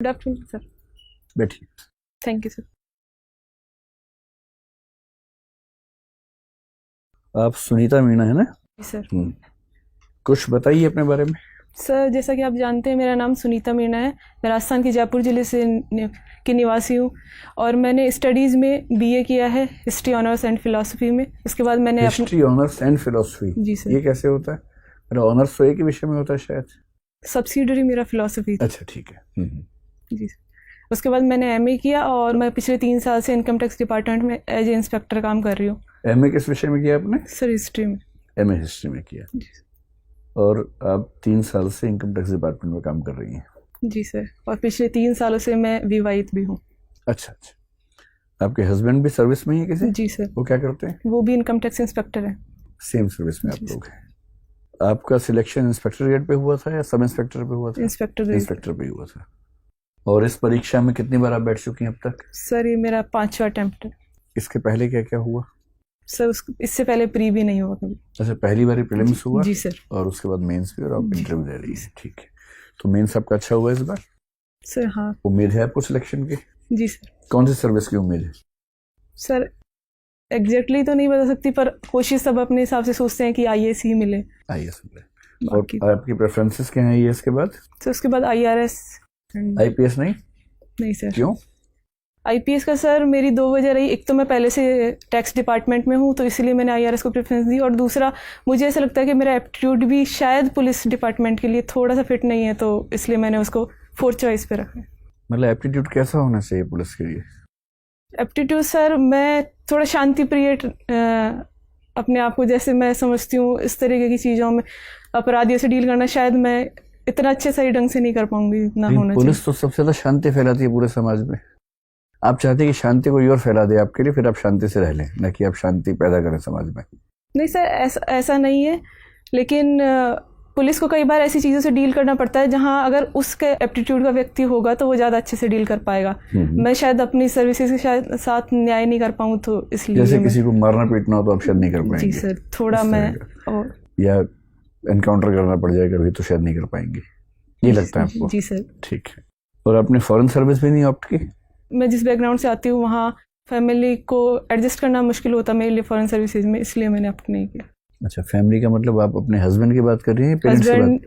Good afternoon sir. बैठिए। Thank you sir. आप सुनीता मीणा है ना? जी सर। कुछ बताइए अपने बारे में। सर जैसा कि आप जानते हैं मेरा नाम सुनीता मीणा है। मैं राजस्थान के जयपुर ज़िले से की निवासी हूँ और मैंने स्टडीज़ में बीए किया है हिस्ट्री ऑनर्स एंड फिलॉसफी में। उसके बाद मैंने हिस्ट्री ऑनर्स एंड फिलोसफी? जी सर। ये कैसे होता है? मेरा ऑनर्स तो एक ही विषय में होता है शायद। सब्सिडरी मेरा फिलॉसफी। अच्छा ठीक है। जी सर। उसके बाद मैंने एमए किया और मैं पिछले 3 साल से इनकम टैक्स डिपार्टमेंट में एज ए इंस्पेक्टर काम कर रही हूँ। एमए किस विषय में किया आपने? सर हिस्ट्री में। एमए हिस्ट्री में किया। जी और आप 3 साल से इनकम टैक्स डिपार्टमेंट में काम कर रही हैं? जी सर। और पिछले 3 सालों से मैं विवाहित भी हूँ। अच्छा अच्छा। आपके हस्बैंड भी सर्विस में ही है किसी? जी सर। वो क्या करते हैं? वो भी इनकम टैक्स इंस्पेक्टर है। सेम सर्विस में आप लोग हैं। आपका सिलेक्शन इंस्पेक्टर ग्रेड पे हुआ था या सब इंस्पेक्टर पे हुआ था? इंस्पेक्टर। इंस्पेक्टर पे हुआ था। और इस परीक्षा में कितनी बार आप बैठ चुकी हैं अब तक? सर ये मेरा 5वां अटेम्प्ट है। इसके पहले क्या क्या हुआ? सर इससे पहले प्री भी नहीं हुआ कभी। अच्छा, पहली बार प्रीलिम्स हुआ? जी सर। और उसके बाद मेंस भी, और आप जी। इंटरव्यू दे रही है। ठीक है। तो मेंस आपका अच्छा हुआ इस बार? सर हाँ। उम्मीद है आपको सिलेक्शन की? जी सर। कौन सी सर्विस की उम्मीद है? सर एग्जैक्टली तो नहीं बता सकती पर कोशिश सब अपने हिसाब से सोचते हैं कि आईएएस ही मिले। आईएएस मिले। और आपकी प्रेफरेंसेस क्या हैं आईएएस के बाद? सर उसके बाद आईआरएस। आईपीएस नहीं? नहीं सर। क्यों? आईपीएस का सर मेरी 2 वजह रही। एक तो मैं पहले से टैक्स डिपार्टमेंट में हूँ तो इसलिए मैंने आईआरएस को प्रेफरेंस दी, और दूसरा मुझे ऐसा लगता है कि मेरा एप्टीट्यूड भी शायद पुलिस डिपार्टमेंट के लिए थोड़ा सा फिट नहीं है, तो इसलिए मैंने उसको 4th चॉइस पे रखा है। मतलब एप्टीट्यूड कैसा होना चाहिए पुलिस के लिए? एप्टीट्यूड सर मैं थोड़ा शांति प्रिय अपने आप को, जैसे मैं समझती हूँ इस तरीके की चीज़ों में अपराधियों से डील करना शायद मैं इतना अच्छे सही ढंग से नहीं कर पाऊंगी इतना होना चाहिए। पुलिस तो सबसे ज्यादा शांति फैलाती है पूरे समाज में। आप चाहते हैं कि शांति कोई और फैला दे आपके लिए, फिर आप शांति से रह लें, न कि आप शांति पैदा करें समाज में। नहीं सर ऐसा नहीं है, लेकिन पुलिस को कई बार ऐसी चीज़ों से डील करना पड़ता है जहां अगर उसके एप्टीट्यूड का व्यक्ति होगा तो वो ज़्यादा अच्छे से डील कर पाएगा। मैं शायद अपनी सर्विसेज के साथ न्याय नहीं कर पाऊँ, तो इसलिए जैसे किसी को मारना पीटना हो तो आप शायद नहीं कर पाएंगे। जी सर। थोड़ा मैं या एनकाउंटर करना पड़ जाएगा कभी तो शायद नहीं कर पाएंगे, ये लगता है आपको? जी सर। ठीक है। और आपने फॉरेन सर्विस भी नहीं ऑप्ट की? मैं जिस बैकग्राउंड से आती हूँ वहाँ फैमिली को एडजस्ट करना मुश्किल होता मेरे लिए फॉरेन सर्विसेज में, इसलिए मैंने ऑप्ट नहीं किया। अच्छा, फैमिली का मतलब आप अपने हस्बैंड की बात कर रही हैं? हस्बैंड,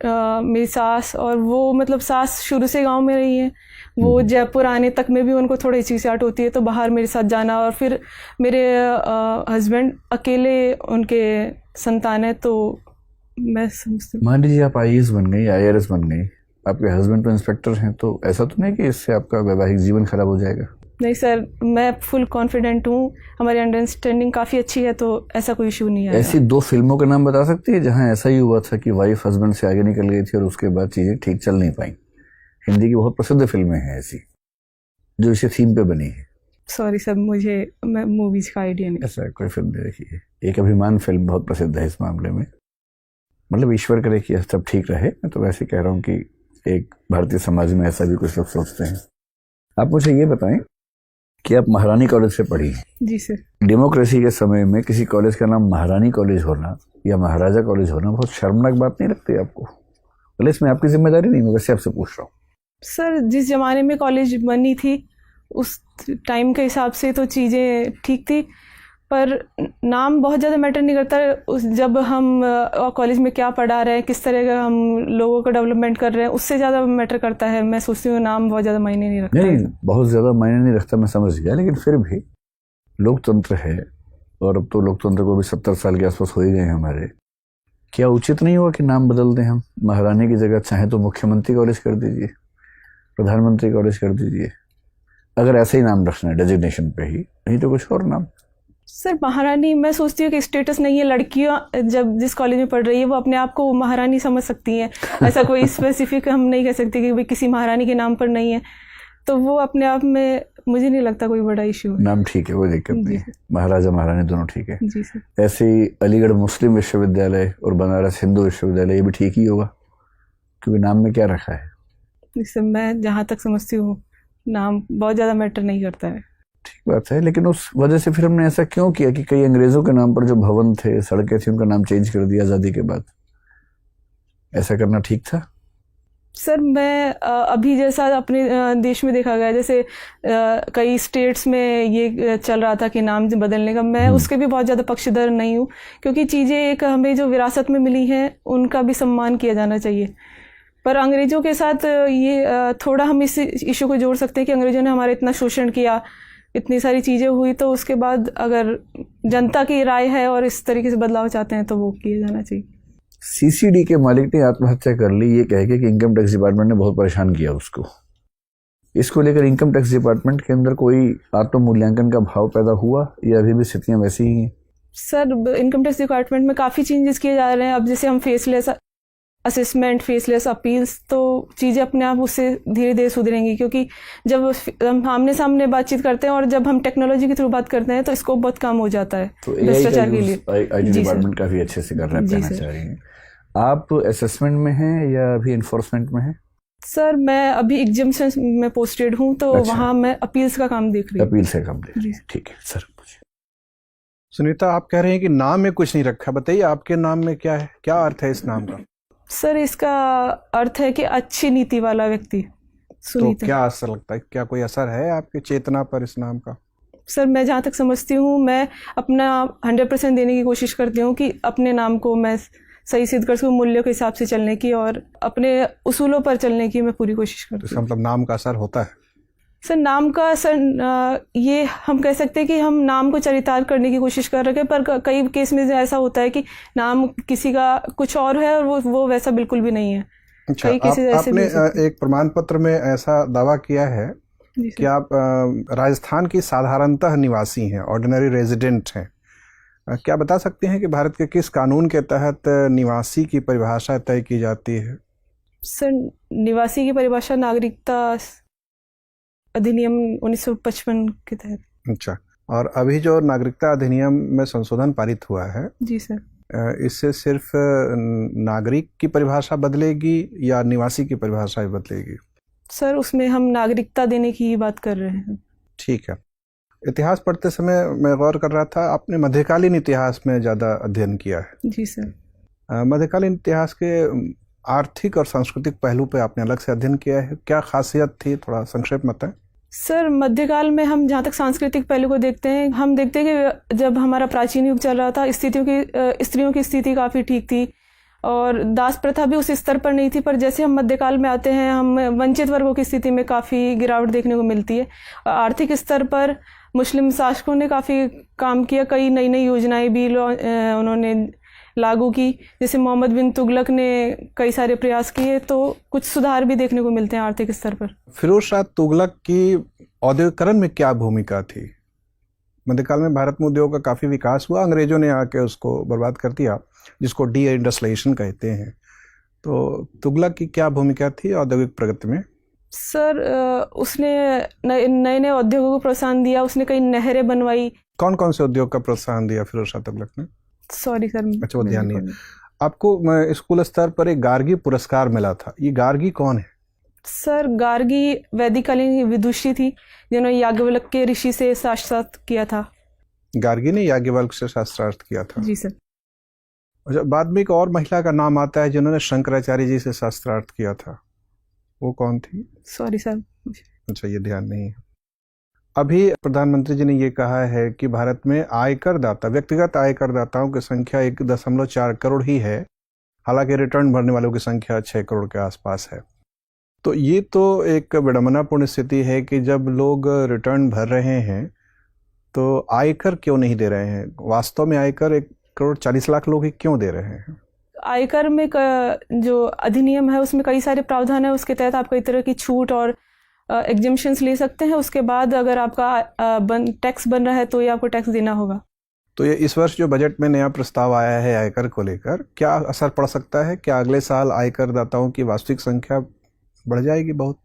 मेरी सास, और वो मतलब सास शुरू से गांव में रही है। वो जयपुर आने तक में भी उनको थोड़ी हिचकिचाहट होती है, तो बाहर मेरे साथ जाना, और फिर मेरे हस्बैंड अकेले उनके संतान है, तो मैं समझती हूँ। मान लीजिए आप आईएएस बन गई, आईआरएस बन गई, आपके हस्बैंड तो इंस्पेक्टर हैं, तो ऐसा तो नहीं कि इससे आपका वैवाहिक जीवन खराब हो जाएगा? नहीं सर, मैं फुल कॉन्फिडेंट हूँ, हमारी अंडरस्टैंडिंग काफ़ी अच्छी है, तो ऐसा कोई इशू नहीं है। ऐसी 2 फिल्मों के नाम बता सकती है जहां ऐसा ही हुआ था कि वाइफ हस्बैंड से आगे निकल गई थी और उसके बाद चीजें ठीक चल नहीं पाई? हिंदी की बहुत प्रसिद्ध फिल्में हैं ऐसी जो इसी थीम पे बनी है। सॉरी सर, मैं मूवीज का आइडिया नहीं। ऐसा कोई फिल्म नहीं देखी है? एक अभिमान फिल्म बहुत प्रसिद्ध है इस मामले में। मतलब ईश्वर करे कि सब ठीक रहे, मैं तो वैसे कह रहा हूँ कि एक भारतीय समाज में ऐसा भी कुछ लोग सोचते हैं। आप मुझे ये बताएं कि आप महारानी कॉलेज से पढ़ी हैं। जी सर। डेमोक्रेसी के समय में किसी कॉलेज का नाम महारानी कॉलेज होना या महाराजा कॉलेज होना बहुत शर्मनाक बात नहीं लगती आपको? बोले इसमें आपकी जिम्मेदारी नहीं, मैं वैसे आपसे पूछ रहा हूँ। सर जिस जमाने में कॉलेज बनी थी उस टाइम के हिसाब से तो चीज़ें ठीक थी, पर नाम बहुत ज़्यादा मैटर नहीं करता। जब हम कॉलेज में क्या पढ़ा रहे हैं, किस तरह का हम लोगों का डेवलपमेंट कर रहे हैं, उससे ज़्यादा मैटर करता है। मैं सोचती हूँ नाम बहुत ज़्यादा मायने नहीं रखता। नहीं, बहुत ज़्यादा मायने नहीं रखता, मैं समझ गया, लेकिन फिर भी लोकतंत्र है, और अब तो लोकतंत्र को भी 70 साल के आसपास हो ही गए हमारे। क्या उचित नहीं हुआ कि नाम बदल दें हम? महारानी की जगह चाहे तो मुख्यमंत्री कॉलेज कर दीजिए, प्रधानमंत्री कॉलेज कर दीजिए, अगर ऐसे ही नाम रखना है डेजिग्नेशन पे ही, नहीं तो कुछ और नाम। सर महारानी, मैं सोचती हूँ कि स्टेटस नहीं है। लड़कियाँ जब जिस कॉलेज में पढ़ रही है वो अपने आप को महारानी समझ सकती हैं। ऐसा कोई स्पेसिफिक हम नहीं कह सकते कि भाई किसी महारानी के नाम पर नहीं है, तो वो अपने आप में मुझे नहीं लगता कोई बड़ा इशू है। नाम ठीक है, कोई दिक्कत नहीं है, महाराजा महारानी दोनों ठीक है। जी सर। ऐसे ही अलीगढ़ मुस्लिम विश्वविद्यालय और बनारस हिंदू विश्वविद्यालय, ये भी ठीक ही होगा, क्योंकि नाम में क्या रखा है? इससे मैं जहाँ तक समझती हूँ नाम बहुत ज़्यादा मैटर नहीं करता है। ठीक बात है, लेकिन उस वजह से फिर हमने ऐसा क्यों किया कि कई अंग्रेजों के नाम पर जो भवन थे, सड़कें थी, उनका नाम चेंज कर दिया आज़ादी के बाद? ऐसा करना ठीक था? सर मैं अभी जैसा अपने देश में देखा गया, जैसे कई स्टेट्स में ये चल रहा था कि नाम बदलने का, मैं उसके भी बहुत ज़्यादा पक्षधर नहीं हूँ, क्योंकि चीज़ें एक हमें जो विरासत में मिली हैं उनका भी सम्मान किया जाना चाहिए। पर अंग्रेज़ों के साथ ये थोड़ा हम इस इशू को जोड़ सकते हैं कि अंग्रेज़ों ने हमारा इतना शोषण किया, इतनी सारी चीज़ें हुई, तो उसके बाद अगर जनता की राय है और इस तरीके से बदलाव चाहते हैं तो वो किया जाना चाहिए। सीसीडी के मालिक ने आत्महत्या कर ली ये कह के कि इनकम टैक्स डिपार्टमेंट ने बहुत परेशान किया उसको। इसको लेकर इनकम टैक्स डिपार्टमेंट के अंदर कोई आत्म मूल्यांकन का भाव पैदा हुआ या अभी भी स्थितियां वैसी ही हैं? सर इनकम टैक्स डिपार्टमेंट में काफ़ी चेंजेस किए जा रहे हैं। अब जैसे हम फेसलेस असेसमेंट, फेसलेस अपील्स, तो चीज़ें अपने आप उससे धीरे धीरे सुधरेंगी, क्योंकि जब हम आमने सामने बातचीत करते हैं और जब हम टेक्नोलॉजी के थ्रू बात करते हैं तो स्कोप बहुत कम हो जाता है भ्रष्टाचार के लिए। आईटी डिपार्टमेंट काफ़ी अच्छे से कर रहा है, कहना चाह रही हैं। आप असेसमेंट में हैं या अभी इन्फोर्समेंट में हैं? सर मैं अभी एग्जामिनेशन में पोस्टेड हूँ, तो अच्छा। वहाँ मैं अपील्स का काम देख रही हूँ। अपील से काम देख रही हैं, ठीक है सर। सुनीता, आप कह रहे हैं कि नाम में कुछ नहीं रखा, बताइए आपके नाम में क्या है, क्या अर्थ है इस नाम का? सर इसका अर्थ है कि अच्छी नीति वाला व्यक्ति। तो क्या असर लगता है, क्या कोई असर है आपकी चेतना पर इस नाम का? सर मैं जहाँ तक समझती हूँ, मैं अपना 100% देने की कोशिश करती हूँ कि अपने नाम को मैं सही सिद्ध कर सकूँ, मूल्यों के हिसाब से चलने की और अपने उसूलों पर चलने की मैं पूरी कोशिश करती हूँ। इसका मतलब नाम का असर होता है? सर नाम का असर ये हम कह सकते हैं कि हम नाम को चरितार्थ करने की कोशिश कर रहे हैं, पर कई केस में ऐसा होता है कि नाम किसी का कुछ और है और वो वैसा बिल्कुल भी नहीं है। अच्छा, कई केसेस ऐसे आपने भी एक प्रमाण पत्र में ऐसा दावा किया है कि आप राजस्थान की साधारणतः निवासी हैं, ऑर्डिनरी रेजिडेंट हैं। क्या बता सकते हैं कि भारत के किस कानून के तहत निवासी की परिभाषा तय की जाती है? सर निवासी की परिभाषा नागरिकता अधिनियम 1955 के तहत। अच्छा, और अभी जो नागरिकता अधिनियम में संशोधन पारित हुआ है, जी सर, इससे सिर्फ नागरिक की परिभाषा बदलेगी या निवासी की परिभाषा भी बदलेगी? सर उसमें हम नागरिकता देने की बात कर रहे हैं। ठीक है। इतिहास पढ़ते समय मैं गौर कर रहा था, आपने मध्यकालीन इतिहास में ज़्यादा अध्ययन किया है। जी सर। मध्यकालीन इतिहास के आर्थिक और सांस्कृतिक पहलू पे आपने अलग से अध्ययन किया है, क्या खासियत थी, थोड़ा संक्षेप में बताएं। सर मध्यकाल में हम जहाँ तक सांस्कृतिक पहलू को देखते हैं, हम देखते हैं कि जब हमारा प्राचीन युग चल रहा था, स्त्रियों की स्थिति काफ़ी ठीक थी और दास प्रथा भी उस स्तर पर नहीं थी। पर जैसे हम मध्यकाल में आते हैं, हम वंचित वर्गों की स्थिति में काफ़ी गिरावट देखने को मिलती है। आर्थिक स्तर पर मुस्लिम शासकों ने काफ़ी काम किया, कई नई नई योजनाएं भी उन्होंने लागू की, जैसे मोहम्मद बिन तुगलक ने कई सारे प्रयास किए, तो कुछ सुधार भी देखने को मिलते हैं आर्थिक स्तर पर। फिरोज शाह तुगलक की औद्योगिकरण में क्या भूमिका थी? मध्यकाल में भारत में उद्योग का काफ़ी विकास हुआ, अंग्रेजों ने आके उसको बर्बाद कर दिया, जिसको डी इंडस्ट्रियलाइजेशन कहते हैं। तो तुगलक की क्या भूमिका थी औद्योगिक प्रगति में? सर उसने नए नए उद्योगों को प्रोत्साहन दिया, उसने कई नहरें बनवाई। कौन कौन से उद्योग का प्रोत्साहन दिया फिरोज शाह तुगलक ने? सॉरी सर, अच्छा वो ध्यान नहीं है आपको। स्कूल स्तर पर एक गार्गी पुरस्कार मिला था, ये गार्गी कौन है? सर गार्गी वैदिककालीन विदुषी थी, जिन्होंने याज्ञवल्क्य के ऋषि से शास्त्रार्थ किया था। गार्गी ने याज्ञवल्क्य से शास्त्रार्थ किया था? जी सर। अच्छा, बाद में एक और महिला का नाम आता है जिन्होंने शंकराचार्य जी से शास्त्रार्थ किया था, वो कौन थी? Sorry sir. अच्छा, ये ध्यान नहीं है। अभी प्रधानमंत्री जी ने ये कहा है कि भारत में आयकर दाता, व्यक्तिगत आयकर दाताओं की संख्या 1.4 करोड़ ही है, हालांकि रिटर्न भरने वालों की संख्या 6 करोड़ के आसपास है। तो ये तो एक विडंबनापूर्ण स्थिति है कि जब लोग रिटर्न भर रहे हैं तो आयकर क्यों नहीं दे रहे हैं? वास्तव में आयकर 1.40 करोड़ लोग ही क्यों दे रहे हैं? आयकर में जो अधिनियम है उसमें कई सारे प्रावधान है, उसके तहत आप कई तरह की छूट और एग्जेम्पशंस ले सकते हैं। उसके बाद अगर आपका टैक्स बन रहा है तो ये आपको टैक्स देना होगा। तो ये इस वर्ष जो बजट में नया प्रस्ताव आया है आयकर को लेकर, क्या असर पड़ सकता है? क्या अगले साल आयकर दाताओं की वास्तविक संख्या बढ़ जाएगी बहुत?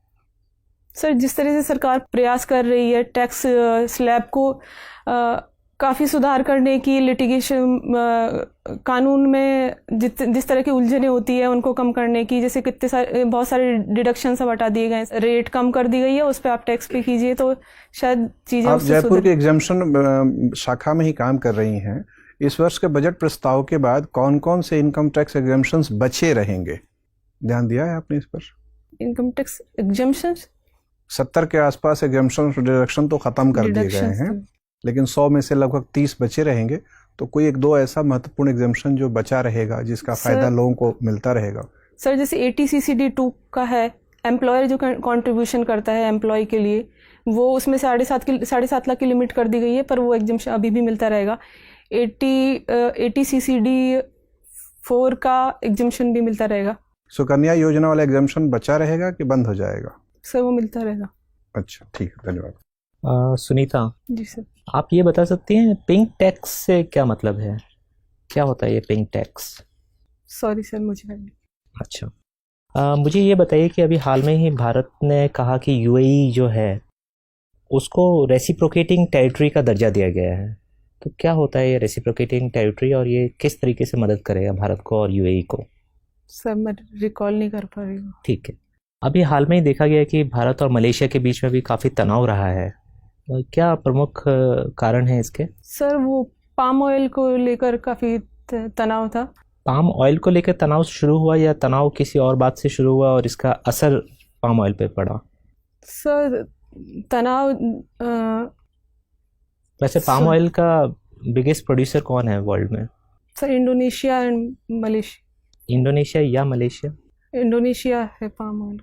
सर जिस तरह से सरकार प्रयास कर रही है टैक्स स्लैब को काफ़ी सुधार करने की, लिटिगेशन कानून में जिस तरह की उलझनें होती है उनको कम करने की, जैसे बहुत सारे डिडक्शन सब हटा दिए गए, रेट कम कर दी गई है, उस पर आप टैक्स पे कीजिए, तो शायद चीज़ें। आप जयपुर के एग्जाम्पशन शाखा में ही काम कर रही हैं। इस वर्ष के बजट प्रस्ताव के बाद कौन कौन से इनकम टैक्स एग्जाम्पशंस बचे रहेंगे, ध्यान दिया है आपने इस पर? इनकम टैक्स एग्जम्पशंस 70 के आसपास एग्जम्पशन डिडक्शन तो खत्म कर दिए गए हैं, लेकिन 100 में से लगभग 30 बचे रहेंगे। तो कोई एक दो ऐसा महत्वपूर्ण एग्जम्पशन जो बचा रहेगा जिसका फायदा लोगों को मिलता रहेगा? सर जैसे ATCCD 2 का है, एम्प्लॉयर जो कंट्रीब्यूशन करता है एम्प्लॉय के लिए, वो उसमें 7.5 लाख की लिमिट कर दी गई है, पर वो एग्जम्पशन अभी भी मिलता रहेगा। ATCCD 4 का एग्जम्पशन भी मिलता रहेगा। सुकन्या योजना वाला एग्जम्पशन बचा रहेगा कि बंद हो जाएगा? सर वो मिलता रहेगा। अच्छा, ठीक है, धन्यवाद। सुनीता जी सर। आप ये बता सकती हैं पिंक टैक्स से क्या मतलब है, क्या होता है ये पिंक टैक्स? सॉरी सर, मुझे नहीं। अच्छा, मुझे ये बताइए कि अभी हाल में ही भारत ने कहा कि UAE जो है उसको रेसिप्रोकेटिंग टेरिटरी का दर्जा दिया गया है। तो क्या होता है ये रेसिप्रोकेटिंग टेरिटरी और ये किस तरीके से मदद करेगा भारत को और UAE को? सर मैं रिकॉल नहीं कर पा रही हूँ। ठीक है, अभी हाल में ही देखा गया कि भारत और मलेशिया के बीच में भी काफ़ी तनाव रहा है, क्या प्रमुख कारण है इसके? सर वो पाम ऑयल को लेकर काफ़ी तनाव था। पाम ऑयल को लेकर तनाव शुरू हुआ या तनाव किसी और बात से शुरू हुआ और इसका असर पाम ऑयल पे पड़ा? सर तनाव वैसे पाम ऑयल का बिगेस्ट प्रोड्यूसर कौन है वर्ल्ड में? Sir Indonesia and Malaysia. Indonesia या मलेशिया? इंडोनेशिया है पाम ऑयल।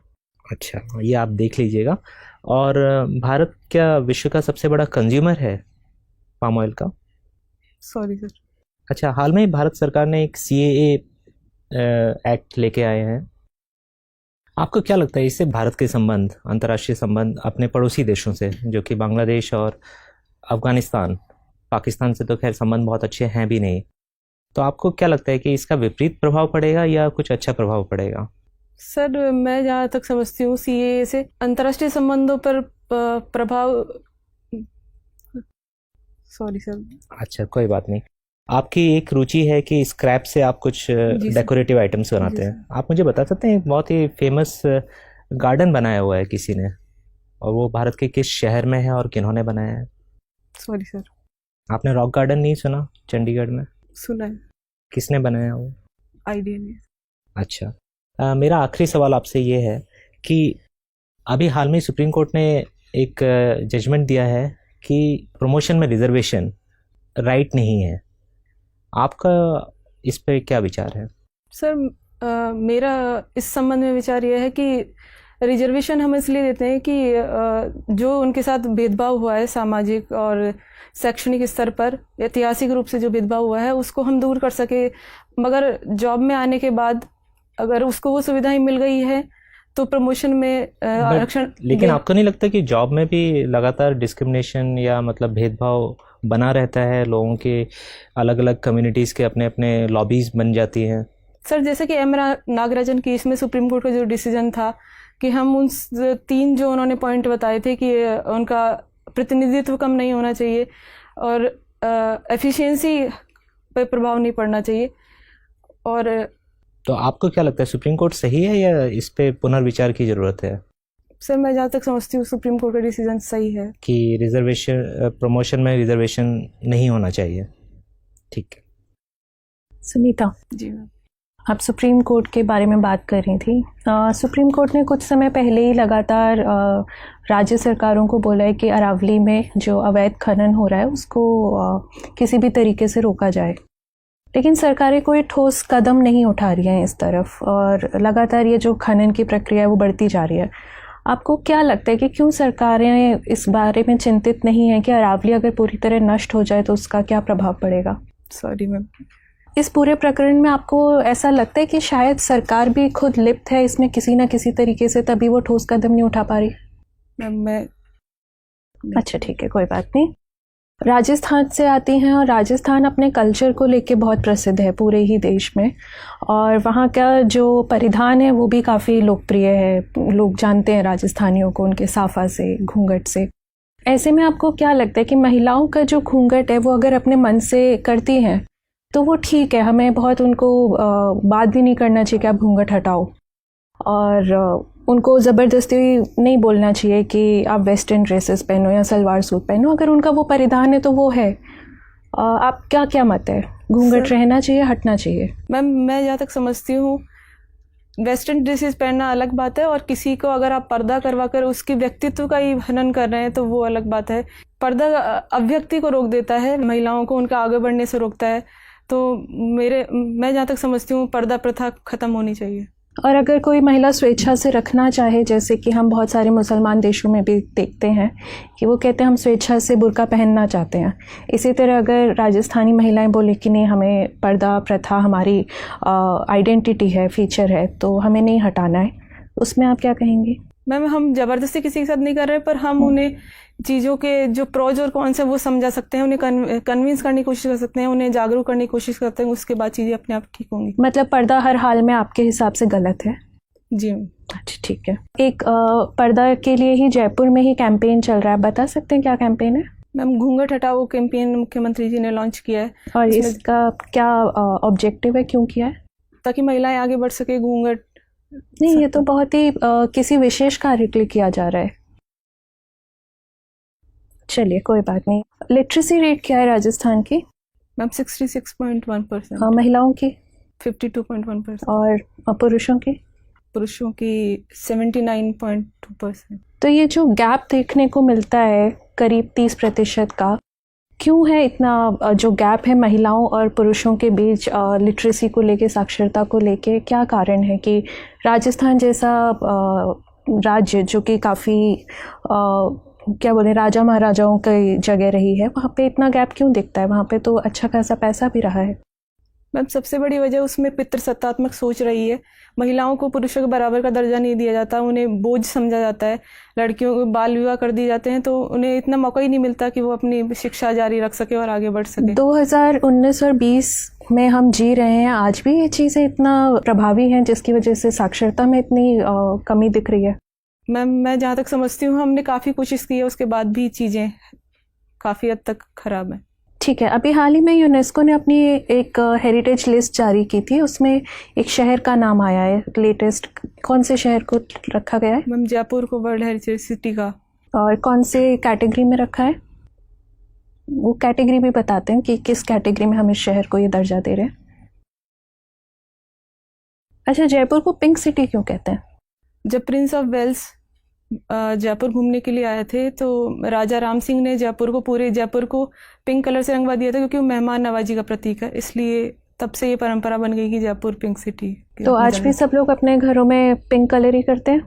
अच्छा, ये आप देख लीजिएगा। और भारत क्या विश्व का सबसे बड़ा कंज्यूमर है पाम ऑयल का? Sorry sir. अच्छा, हाल में ही भारत सरकार ने एक CAA एक्ट लेके आए हैं। आपको क्या लगता है इससे भारत के संबंध, अंतर्राष्ट्रीय संबंध अपने पड़ोसी देशों से, जो कि बांग्लादेश और अफगानिस्तान, पाकिस्तान से तो खैर संबंध बहुत अच्छे हैं भी नहीं, तो आपको क्या लगता है कि इसका विपरीत प्रभाव पड़ेगा या कुछ अच्छा प्रभाव पड़ेगा? सर मैं जहाँ तक समझती हूँ CAA से अंतर्राष्ट्रीय संबंधों पर प्रभाव। Sorry sir. अच्छा, कोई बात नहीं। आपकी एक रुचि है कि स्क्रैप से आप कुछ डेकोरेटिव आइटम्स बनाते हैं। आप मुझे बता सकते हैं, एक बहुत ही फेमस गार्डन बनाया हुआ है किसी ने, और वो भारत के किस शहर में है और किन्होंने बनाया है? Sorry sir. आपने रॉक गार्डन नहीं सुना चंडीगढ़ में? सुना है। किसने बनाया वो? आइडिया नहीं। अच्छा, मेरा आखिरी सवाल आपसे ये है कि अभी हाल में सुप्रीम कोर्ट ने एक जजमेंट दिया है कि प्रमोशन में रिजर्वेशन राइट नहीं है। आपका इस पे क्या विचार है? सर मेरा इस संबंध में विचार यह है कि रिजर्वेशन हम इसलिए देते हैं कि जो उनके साथ भेदभाव हुआ है सामाजिक और शैक्षणिक स्तर पर, ऐतिहासिक रूप से जो भेदभाव हुआ है उसको हम दूर कर सके। मगर जॉब में आने के बाद अगर उसको वो सुविधाएं मिल गई है तो प्रमोशन में आरक्षण। लेकिन आपको नहीं लगता कि जॉब में भी लगातार डिस्क्रिमिनेशन या मतलब भेदभाव बना रहता है? लोगों के अलग अलग कम्युनिटीज़ के अपने अपने लॉबीज बन जाती हैं। सर जैसे कि M नागराजन केस में सुप्रीम कोर्ट का जो डिसीजन था कि हम उन 3 जो उन्होंने पॉइंट बताए थे कि उनका प्रतिनिधित्व कम नहीं होना चाहिए और एफिशिएंसी पर प्रभाव नहीं पड़ना चाहिए। और तो आपको क्या लगता है, सुप्रीम कोर्ट सही है या इस पे पुनर्विचार की ज़रूरत है? सर मैं जहाँ तक समझती हूँ सुप्रीम कोर्ट का डिसीजन सही है कि रिजर्वेशन, प्रमोशन में रिजर्वेशन नहीं होना चाहिए। ठीक है। सुनीता जी मैम, आप सुप्रीम कोर्ट के बारे में बात कर रही थी। सुप्रीम कोर्ट ने कुछ समय पहले ही लगातार राज्य सरकारों को बोला है कि अरावली में जो अवैध खनन हो रहा है उसको किसी भी तरीके से रोका जाए, लेकिन सरकारें कोई ठोस कदम नहीं उठा रही हैं इस तरफ और लगातार ये जो खनन की प्रक्रिया है वो बढ़ती जा रही है। आपको क्या लगता है कि क्यों सरकारें इस बारे में चिंतित नहीं हैं कि अरावली अगर पूरी तरह नष्ट हो जाए तो उसका क्या प्रभाव पड़ेगा? Sorry ma'am. इस पूरे प्रकरण में आपको ऐसा लगता है कि शायद सरकार भी खुद लिप्त है इसमें किसी ना किसी तरीके से, तभी वो ठोस कदम नहीं उठा पा रही? मैं अच्छा ठीक है, कोई बात नहीं। राजस्थान से आती हैं और राजस्थान अपने कल्चर को लेके बहुत प्रसिद्ध है पूरे ही देश में, और वहाँ का जो परिधान है वो भी काफ़ी लोकप्रिय है। लोग जानते हैं राजस्थानियों को उनके साफा से, घूंघट से। ऐसे में आपको क्या लगता है कि महिलाओं का जो घूंघट है वो अगर अपने मन से करती हैं तो वो ठीक है, हमें बहुत उनको बात भी नहीं करना चाहिए कि आप घूंघट हटाओ, और उनको ज़बरदस्ती नहीं बोलना चाहिए कि आप वेस्टर्न ड्रेसेस पहनो या सलवार सूट पहनो। अगर उनका वो परिधान है तो वो है। आप क्या मत है, घूंघट रहना चाहिए, हटना चाहिए? मैम मैं जहाँ तक समझती हूँ वेस्टर्न ड्रेसेस पहनना अलग बात है, और किसी को अगर आप पर्दा करवा कर उसके व्यक्तित्व का ही हनन कर रहे हैं तो वो अलग बात है। पर्दा अभिव्यक्ति को रोक देता है, महिलाओं को उनका आगे बढ़ने से रोकता है। तो मैं जहाँ तक समझती हूँ पर्दा प्रथा ख़त्म होनी चाहिए। और अगर कोई महिला स्वेच्छा से रखना चाहे, जैसे कि हम बहुत सारे मुसलमान देशों में भी देखते हैं कि वो कहते हैं हम स्वेच्छा से बुर्का पहनना चाहते हैं, इसी तरह अगर राजस्थानी महिलाएं बोले कि नहीं हमें पर्दा प्रथा हमारी आइडेंटिटी है, फीचर है, तो हमें नहीं हटाना है, उसमें आप क्या कहेंगी? मैम हम ज़बरदस्ती किसी के साथ नहीं कर रहे, पर हम उन्हें चीज़ों के जो प्रोज और कॉन्स है वो समझा सकते हैं, उन्हें कन्विंस करने की कोशिश कर सकते हैं, उन्हें जागरूक करने की कोशिश करते हैं, उसके बाद चीज़ें अपने आप ठीक होंगी। मतलब पर्दा हर हाल में आपके हिसाब से गलत है? जी। अच्छा ठीक है। एक पर्दा के लिए ही जयपुर में ही कैंपेन चल रहा है, बता सकते हैं क्या कैंपेन है? मैम घूंघट हटाओ कैंपेन मुख्यमंत्री जी ने लॉन्च किया है। और इसका क्या ऑब्जेक्टिव है, क्यों किया है? ताकि महिलाएं आगे बढ़ सके। घूंघट नहीं, ये तो बहुत ही किसी विशेष कार्य के लिए किया जा रहा है। चलिए कोई बात नहीं। लिटरेसी रेट क्या है राजस्थान की? मैम 66.1%। महिलाओं की? 52.1%। और पुरुषों की? पुरुषों की 79.2%। तो ये जो गैप देखने को मिलता है करीब 30% का, क्यों है इतना जो गैप है महिलाओं और पुरुषों के बीच लिटरेसी को लेके, साक्षरता को लेके? क्या कारण है कि राजस्थान जैसा राज्य जो कि काफ़ी क्या बोले राजा महाराजाओं की जगह रही है, वहाँ पे इतना गैप क्यों दिखता है? वहाँ पे तो अच्छा खासा पैसा भी रहा है। मैम सबसे बड़ी वजह उसमें पितृसत्तात्मक सोच रही है। महिलाओं को पुरुषों के बराबर का दर्जा नहीं दिया जाता, उन्हें बोझ समझा जाता है। लड़कियों को बाल विवाह कर दिए जाते हैं, तो उन्हें इतना मौका ही नहीं मिलता कि वो अपनी शिक्षा जारी रख सके और आगे बढ़ सके। 2019 और 20 में हम जी रहे हैं, आज भी ये चीज़ें इतना प्रभावी हैं जिसकी वजह से साक्षरता में इतनी कमी दिख रही है? मैम मैं जहाँ तक समझती हूँ हमने काफ़ी कोशिश की है, उसके बाद भी चीज़ें काफ़ी हद तक ख़राब हैं। ठीक है। अभी हाल ही में यूनेस्को ने अपनी एक हेरिटेज लिस्ट जारी की थी, उसमें एक शहर का नाम आया है लेटेस्ट। कौन से शहर को रखा गया है? मैम जयपुर को वर्ल्ड हेरिटेज सिटी का। और कौन से कैटेगरी में रखा है? वो कैटेगरी भी बताते हैं कि किस कैटेगरी में हम इस शहर को ये दर्जा दे रहे हैं। अच्छा, जयपुर को पिंक सिटी क्यों कहते हैं? जब प्रिंस ऑफ वेल्स जयपुर घूमने के लिए आए थे तो राजा राम सिंह ने पूरे जयपुर को पिंक कलर से रंगवा दिया था, क्योंकि वो मेहमान नवाजी का प्रतीक है। इसलिए तब से ये परंपरा बन गई कि जयपुर पिंक सिटी। तो आज भी सब लोग अपने घरों में पिंक कलर ही करते हैं?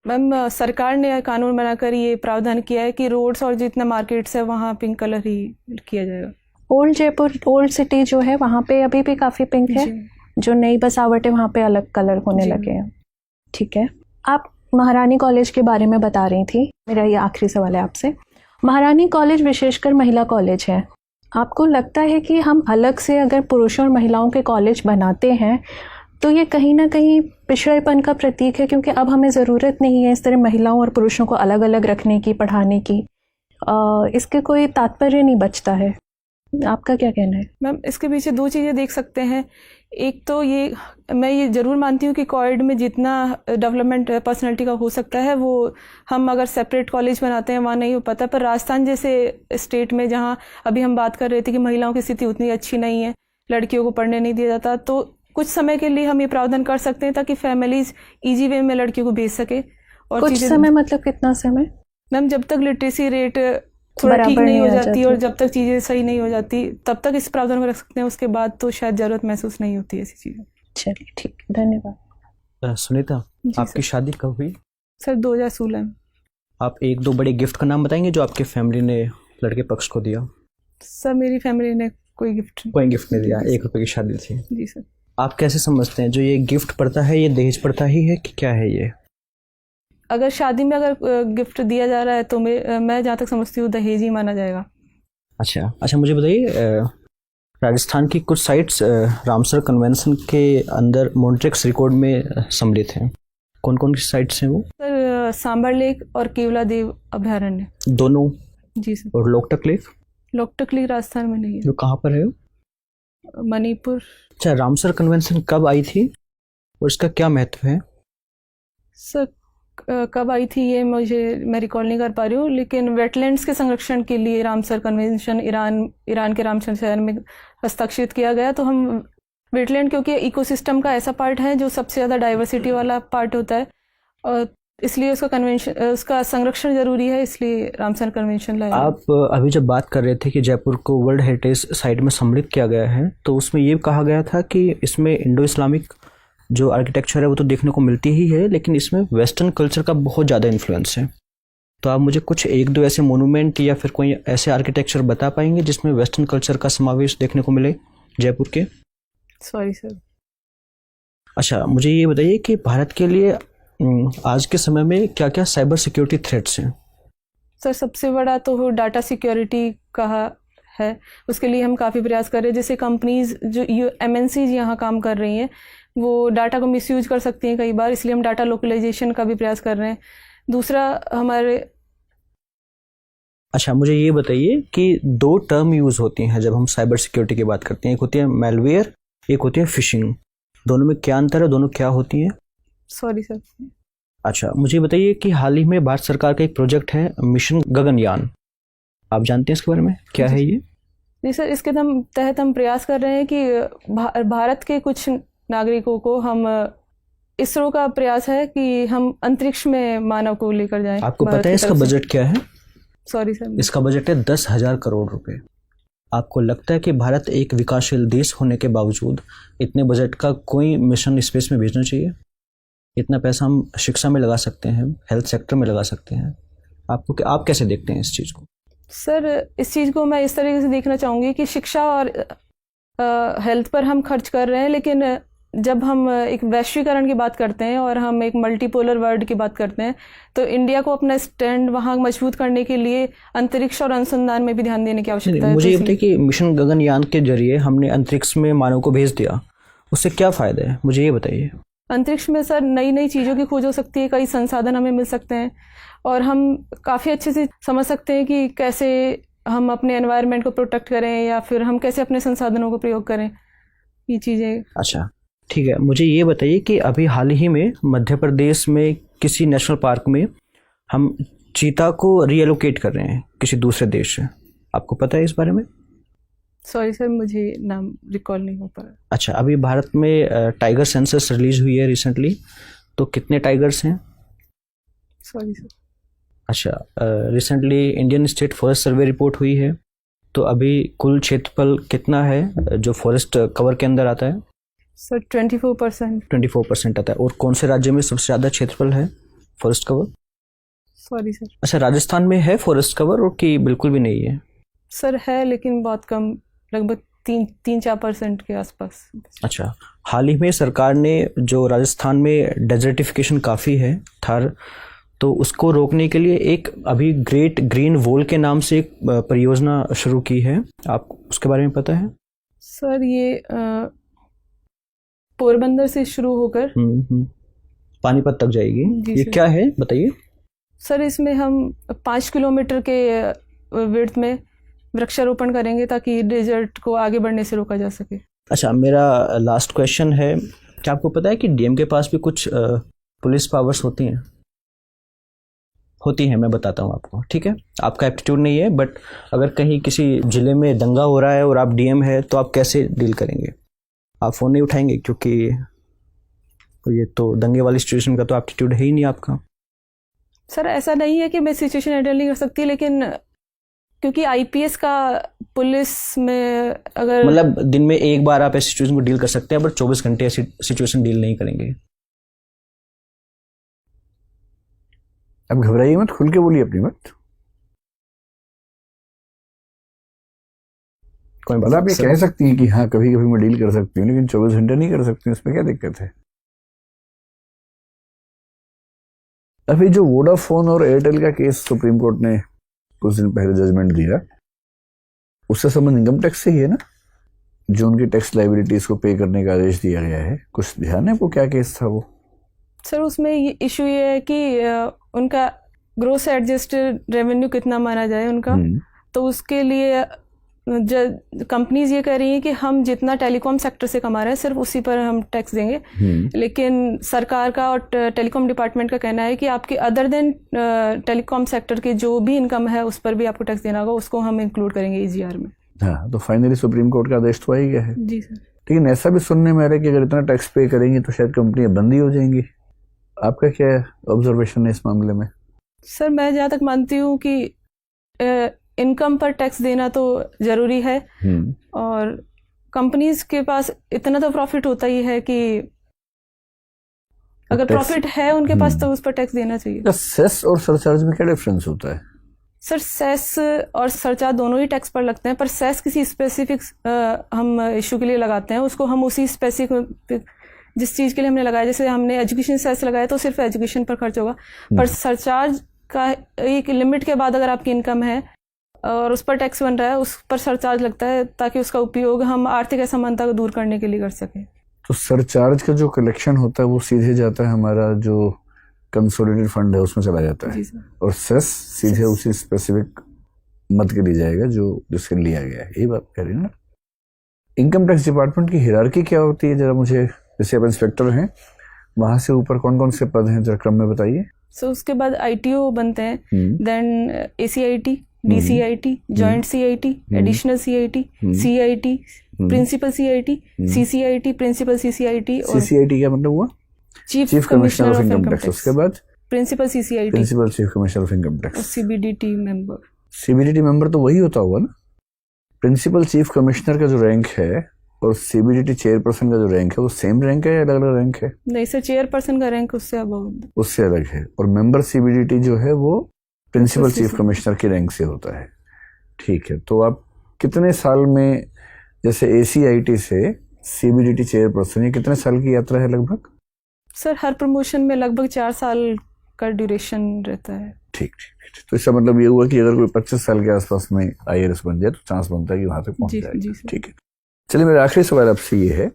मैम सरकार ने कानून बनाकर ये प्रावधान किया है कि रोड्स और जितना मार्केट्स है वहाँ पिंक कलर ही किया जाएगा। ओल्ड जयपुर, ओल्ड सिटी जो है वहाँ पे अभी भी काफ़ी पिंक है, जो नई बसावट है वहाँ पे अलग कलर होने लगे हैं। ठीक है। आप महारानी कॉलेज के बारे में बता रही थी, मेरा ये आखिरी सवाल है आपसे। महारानी कॉलेज विशेषकर महिला कॉलेज है, आपको लगता है कि हम अलग से अगर पुरुषों और महिलाओं के कॉलेज बनाते हैं तो ये कहीं ना कहीं पिछड़ेपन का प्रतीक है? क्योंकि अब हमें ज़रूरत नहीं है इस तरह महिलाओं और पुरुषों को अलग अलग रखने की, पढ़ाने की। इसके कोई तात्पर्य नहीं बचता है। आपका क्या कहना है? मैम इसके पीछे दो चीज़ें देख सकते हैं। एक तो ये मैं ये ज़रूर मानती हूँ कि कोएड में जितना डेवलपमेंट पर्सनालिटी का हो सकता है वो हम अगर सेपरेट कॉलेज बनाते हैं वहाँ नहीं हो पाता। पर राजस्थान जैसे स्टेट में जहाँ अभी हम बात कर रहे थे कि महिलाओं की स्थिति उतनी अच्छी नहीं है, लड़कियों को पढ़ने नहीं दिया जाता, तो कुछ समय के लिए हम ये प्रावधान कर सकते हैं ताकि फैमिलीज ईजी वे में लड़कियों को भेज सके। और कुछ समय मतलब कितना समय? मैम जब तक लिटरेसी रेट थोड़ा ठीक नहीं हो जाती और जब तक चीज़ें सही नहीं हो जाती तब तक इस प्रावधान को रख सकते हैं, उसके बाद तो शायद ज़रूरत महसूस नहीं होती ऐसी चीज़ें। चलिए ठीक है, धन्यवाद। सुनीता, आपकी शादी कब हुई? सर 2016 में। आप एक दो बड़े गिफ्ट का नाम बताएंगे जो आपके फैमिली ने लड़के पक्ष को दिया? सर मेरी फैमिली ने कोई गिफ्ट नहीं दिया, 1 रुपए की शादी थी। जी सर। आप कैसे समझते हैं जो ये गिफ्ट पड़ता है ये दहेज पड़ता ही है कि क्या है ये? अगर शादी में अगर गिफ्ट दिया जा रहा है तो मैं जहाँ तक समझती हूँ दहेज ही माना जाएगा। अच्छा मुझे बताइए, राजस्थान की कुछ साइट्स रामसर कन्वेंशन के अंदर मॉन्ट्रिक्स रिकॉर्ड में सम्मिलित हैं। कौन कौन सी साइट्स हैं वो? सर सांबर लेक और केवला देव अभयारण्य दोनों? जी सर। और लोकटक लेक? लोकटक लेक राजस्थान में नहीं है। जो कहाँ पर है? मणिपुर। अच्छा, रामसर कन्वेंशन कब आई थी और इसका क्या महत्व है? सर कब आई थी ये मैं रिकॉल नहीं कर पा रही हूँ, लेकिन वेटलैंड्स के संरक्षण के लिए रामसर कन्वेंशन ईरान के रामसर शहर में हस्ताक्षरित किया गया। तो हम वेटलैंड क्योंकि इकोसिस्टम का ऐसा पार्ट है जो सबसे ज़्यादा डाइवर्सिटी वाला पार्ट होता है, और इसलिए उसका संरक्षण जरूरी है, इसलिए रामसर कन्वेंशन लाया। आप अभी जब बात कर रहे थे कि जयपुर को वर्ल्ड हेरिटेज साइट में सम्मिलित किया गया है, तो उसमें ये कहा गया था कि इसमें इंडो इस्लामिक जो आर्किटेक्चर है वो तो देखने को मिलती ही है, लेकिन इसमें वेस्टर्न कल्चर का बहुत ज़्यादा इन्फ्लुएंस है। तो आप मुझे कुछ एक दो ऐसे मोनूमेंट या फिर कोई ऐसे आर्किटेक्चर बता पाएंगे जिसमें वेस्टर्न कल्चर का समावेश देखने को मिले जयपुर के? Sorry sir. अच्छा, मुझे ये बताइए कि भारत के लिए आज के समय में क्या क्या साइबर सिक्योरिटी थ्रेट्स हैं? सर सबसे बड़ा तो डाटा सिक्योरिटी का है, उसके लिए हम काफ़ी प्रयास कर रहे हैं। जैसे कंपनीज जो MNCs यहाँ काम कर रही हैं वो डाटा को मिसयूज कर सकती हैं कई बार, इसलिए हम डाटा लोकलाइजेशन का भी प्रयास कर रहे हैं। दूसरा हमारे अच्छा, मुझे ये बताइए कि दो टर्म यूज़ होती हैं जब हम साइबर सिक्योरिटी की बात करते हैं, एक होती है मैलवेयर, एक होती है फिशिंग। दोनों में क्या अंतर है, दोनों क्या होती हैं? Sorry sir. अच्छा, मुझे बताइए कि हाल ही में भारत सरकार का एक प्रोजेक्ट है मिशन गगनयान, आप जानते हैं इसके बारे में, क्या है ये? जी सर, इसके तहत हम प्रयास कर रहे हैं कि भारत के कुछ नागरिकों को हम इसरो का प्रयास है कि हम अंतरिक्ष में मानव को लेकर जाएं। आपको पता है इसका बजट क्या है? Sorry sir. इसका बजट है 10,000 करोड़ रुपए। आपको लगता है कि भारत एक विकासशील देश होने के बावजूद इतने बजट का कोई मिशन स्पेस में भेजना चाहिए? इतना पैसा हम शिक्षा में लगा सकते हैं, हेल्थ सेक्टर में लगा सकते हैं। आप कैसे देखते हैं इस चीज़ को? सर इस चीज़ को मैं इस तरीके से देखना चाहूँगी कि शिक्षा और हेल्थ पर हम खर्च कर रहे हैं, लेकिन जब हम एक वैश्वीकरण की बात करते हैं और हम एक मल्टीपोलर वर्ल्ड की बात करते हैं तो इंडिया को अपना स्टैंड वहाँ मजबूत करने के लिए अंतरिक्ष और अनुसंधान में भी ध्यान देने की आवश्यकता है। मुझे ये बताइए कि मिशन गगनयान के जरिए हमने अंतरिक्ष में मानव को भेज दिया, उससे क्या फ़ायदा है, मुझे ये बताइए। अंतरिक्ष में सर नई नई चीज़ों की खोज हो सकती है, कई संसाधन हमें मिल सकते हैं और हम काफ़ी अच्छे से समझ सकते हैं कि कैसे हम अपने एनवायरनमेंट को प्रोटेक्ट करें या फिर हम कैसे अपने संसाधनों को प्रयोग करें, ये चीज़ें। अच्छा ठीक है, मुझे ये बताइए कि अभी हाल ही में मध्य प्रदेश में किसी नेशनल पार्क में हम चीता को रीएलोकेट कर रहे हैं किसी दूसरे देश से, आपको पता है इस बारे में? सॉरी सर, मुझे नाम रिकॉल नहीं हो पा रहा। अच्छा, अभी भारत में टाइगर सेंसस रिलीज हुई है रिसेंटली, तो कितने टाइगर्स हैं? Sorry sir. अच्छा, recently Indian state forest survey report हुई है, तो अभी कुल क्षेत्रफल कितना है जो फॉरेस्ट कवर के अंदर आता है? सर 24%। 24% आता है। और कौन से राज्य में सबसे ज़्यादा क्षेत्रफल है फॉरेस्ट कवर? Sorry sir. अच्छा, राजस्थान में है फॉरेस्ट कवर और कि बिल्कुल भी नहीं है? सर है लेकिन बहुत कम, लगभग 3-4% के आसपास। अच्छा, हाल ही में सरकार ने जो राजस्थान में डेजर्टिफिकेशन काफ़ी है थार, तो उसको रोकने के लिए एक अभी ग्रेट ग्रीन वॉल के नाम से एक परियोजना शुरू की है, आप उसके बारे में पता है? सर ये पोरबंदर से शुरू होकर पानीपत तक जाएगी, ये सर। क्या है बताइए? सर इसमें हम 5 किलोमीटर के विड्थ में वृक्षारोपण करेंगे ताकि डेजर्ट को आगे बढ़ने से रोका जा सके। अच्छा, मेरा लास्ट क्वेश्चन है, क्या आपको पता है कि डीएम के पास भी कुछ पुलिस पावर्स होती हैं? होती हैं, मैं बताता हूँ आपको, ठीक है? आपका एप्टीट्यूड नहीं है, बट अगर कहीं किसी ज़िले में दंगा हो रहा है और आप डीएम है तो आप कैसे डील करेंगे? आप फ़ोन नहीं उठाएंगे क्योंकि ये तो दंगे वाली सिचुएशन का तो एप्टीट्यूड है ही नहीं आपका। सर ऐसा नहीं है कि मैं सिचुएशन हैंडल नहीं कर सकती, लेकिन क्योंकि आईपीएस का पुलिस में अगर मतलब दिन में एक बार आप ऐसी सिचुएशन को डील कर सकते हैं, बट 24 घंटे ऐसी सिचुएशन डील नहीं करेंगे। अब घबराइए मत, खुल के बोलिए अपनी बात। कोई बात, आप ये कह सकती हैं कि हाँ कभी कभी मैं डील कर सकती हूँ, लेकिन 24 घंटे नहीं कर सकती, उसमें क्या दिक्कत है? अभी जो वोडाफोन और एयरटेल का केस सुप्रीम कोर्ट ने कुछ दिन पहले जजमेंट दिया, उससे संबंध इनकम टैक्स से ही है ना, जो उनकी टैक्स लाइबिलिटीज को पे करने का आदेश दिया गया है। कुछ ध्यान है आपको क्या केस था वो? सर उसमें ये इशू ये है कि उनका ग्रोस एडजस्टेड रेवेन्यू कितना माना जाए उनका, तो उसके लिए कंपनीज ये कह रही हैं कि हम जितना टेलीकॉम सेक्टर से कमा रहे हैं सिर्फ उसी पर हम टैक्स देंगे, लेकिन सरकार का और टेलीकॉम डिपार्टमेंट का कहना है कि आपके अदर देन टेलीकॉम सेक्टर के जो भी इनकम है उस पर भी आपको टैक्स देना होगा, उसको हम इंक्लूड करेंगे ईजीआर में। हाँ, तो फाइनली सुप्रीम कोर्ट का आदेश तो आ ही गया है। जी सर। लेकिन ऐसा भी सुनने में आ रहा है कि अगर इतना टैक्स पे करेंगी तो शायद कंपनियां बंद ही हो जाएंगी। आपका क्या ऑब्जर्वेशन है इस मामले में? सर मैं जहाँ तक मानती हूँ कि इनकम पर टैक्स देना तो ज़रूरी है, और कंपनीज के पास इतना तो प्रॉफिट होता ही है कि अगर प्रॉफिट है उनके पास तो उस पर टैक्स देना चाहिए। सेस और सरचार्ज में क्या डिफरेंस होता है? सर सेस और सरचार्ज दोनों ही टैक्स पर लगते हैं, पर सेस किसी स्पेसिफिक हम इशू के लिए लगाते हैं, उसको हम उसी स्पेसिफिक जिस चीज़ के लिए हमने लगाया, जैसे हमने एजुकेशन सेस लगाया तो सिर्फ एजुकेशन पर खर्च होगा, पर सरचार्ज का एक लिमिट के बाद अगर आपकी इनकम है और उस पर टैक्स बन रहा है, उस पर सरचार्ज लगता है ताकि उसका उपयोग हम आर्थिक असमानता को दूर करने के लिए कर सकें। तो सरचार्ज का जो कलेक्शन होता है वो सीधे जाता है हमारा जो कंसोलिडेटेड फंड है उसमें चला जाता है, और सेस सीधे उसी स्पेसिफिक मद के लिए जाएगा जो जिसके लिया गया है। यही बात कह रही है ना? इनकम टैक्स डिपार्टमेंट की हिरार्की क्या होती है, जरा मुझे, जैसे आप इंस्पेक्टर हैं वहां से ऊपर कौन कौन से पद हैं जरा क्रम में बताइए। सो उसके बाद ITO बनते हैं, then ACIT, DCIT, joint CIT, additional CIT, CIT, principal CIT, CCIT, principal CCIT, और CCIT क्या मतलब हुआ? Chief commissioner of income tax. उसके बाद principal CCIT, principal chief commissioner of income tax. CBDT member. CBDT member तो वही होता होगा ना? प्रिंसिपल चीफ कमिश्नर का जो रैंक है और CBDT चेयरपर्सन का जो रैंक है वो सेम रैंक है या अलग अलग रैंक है? नहीं सर, चेयरपर्सन का रैंक उससे उससे अलग है, और मेंबर CBDT जो है वो प्रिंसिपल चीफ कमिश्नर के रैंक से होता है। ठीक है, तो आप कितने साल में, जैसे ACIT से CBDT चेयरपर्सन, ये कितने साल की यात्रा है लगभग? सर हर प्रमोशन में लगभग 4 साल का ड्यूरेशन रहता है। ठीक ठीक, तो इसका मतलब ये हुआ कि अगर कोई 25 साल के आसपास में IRS बन जाए तो चांस बनता है कि वहां तक पहुंच जाए। ठीक है, चलिए मेरा आखिरी सवाल आपसे ये है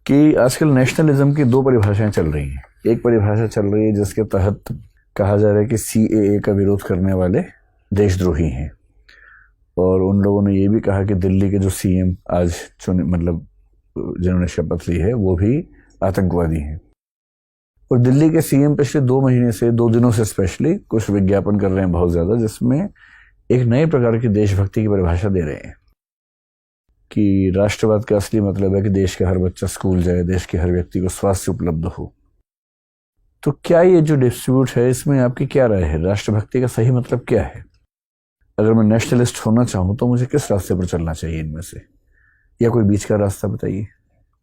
कि आजकल नेशनलिज्म की 2 परिभाषाएं चल रही हैं। एक परिभाषा चल रही है जिसके तहत कहा जा रहा है कि CAA का विरोध करने वाले देशद्रोही हैं, और उन लोगों ने ये भी कहा कि दिल्ली के जो CM आज मतलब जिन्होंने शपथ ली है वो भी आतंकवादी हैं। और दिल्ली के CM पिछले 2 महीने से, 2 दिनों से स्पेशली कुछ विज्ञापन कर रहे हैं बहुत ज्यादा, जिसमें एक नए प्रकार की देशभक्ति की परिभाषा दे रहे हैं कि राष्ट्रवाद का असली मतलब है कि देश का हर बच्चा स्कूल जाए, देश के हर व्यक्ति को स्वास्थ्य उपलब्ध हो। तो क्या ये जो डिस्ट्रीब्यूट है इसमें आपकी क्या राय है? राष्ट्रभक्ति का सही मतलब क्या है? अगर मैं नेशनलिस्ट होना चाहूं तो मुझे किस रास्ते पर चलना चाहिए इनमें से, या कोई बीच का रास्ता बताइए।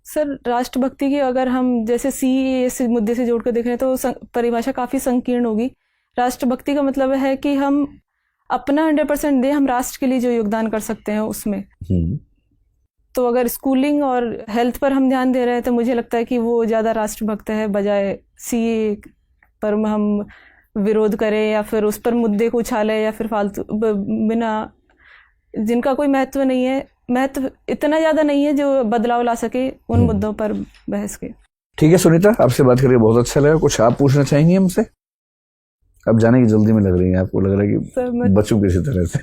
सर राष्ट्रभक्ति की अगर हम जैसे CAA मुद्दे से जोड़कर देखें तो परिभाषा काफ़ी संकीर्ण होगी। राष्ट्रभक्ति का मतलब है कि हम अपना 100% दें, हम राष्ट्र के लिए जो योगदान कर सकते हैं उसमें। तो अगर स्कूलिंग और हेल्थ पर हम ध्यान दे रहे हैं तो मुझे लगता है कि वो ज़्यादा राष्ट्रभक्त है, बजाय CAA पर हम विरोध करें या फिर उस पर मुद्दे को उछालें या फिर फालतू बिना जिनका कोई महत्व नहीं है, महत्व इतना ज़्यादा नहीं है जो बदलाव ला सके उन मुद्दों पर बहस के। ठीक है सुनीता, आपसे बात करके बहुत अच्छा लगा। कुछ आप पूछना चाहेंगे हमसे? अब जाने की जल्दी में लग रही है, आपको लग रहा है कि बचूं किसी तरह से?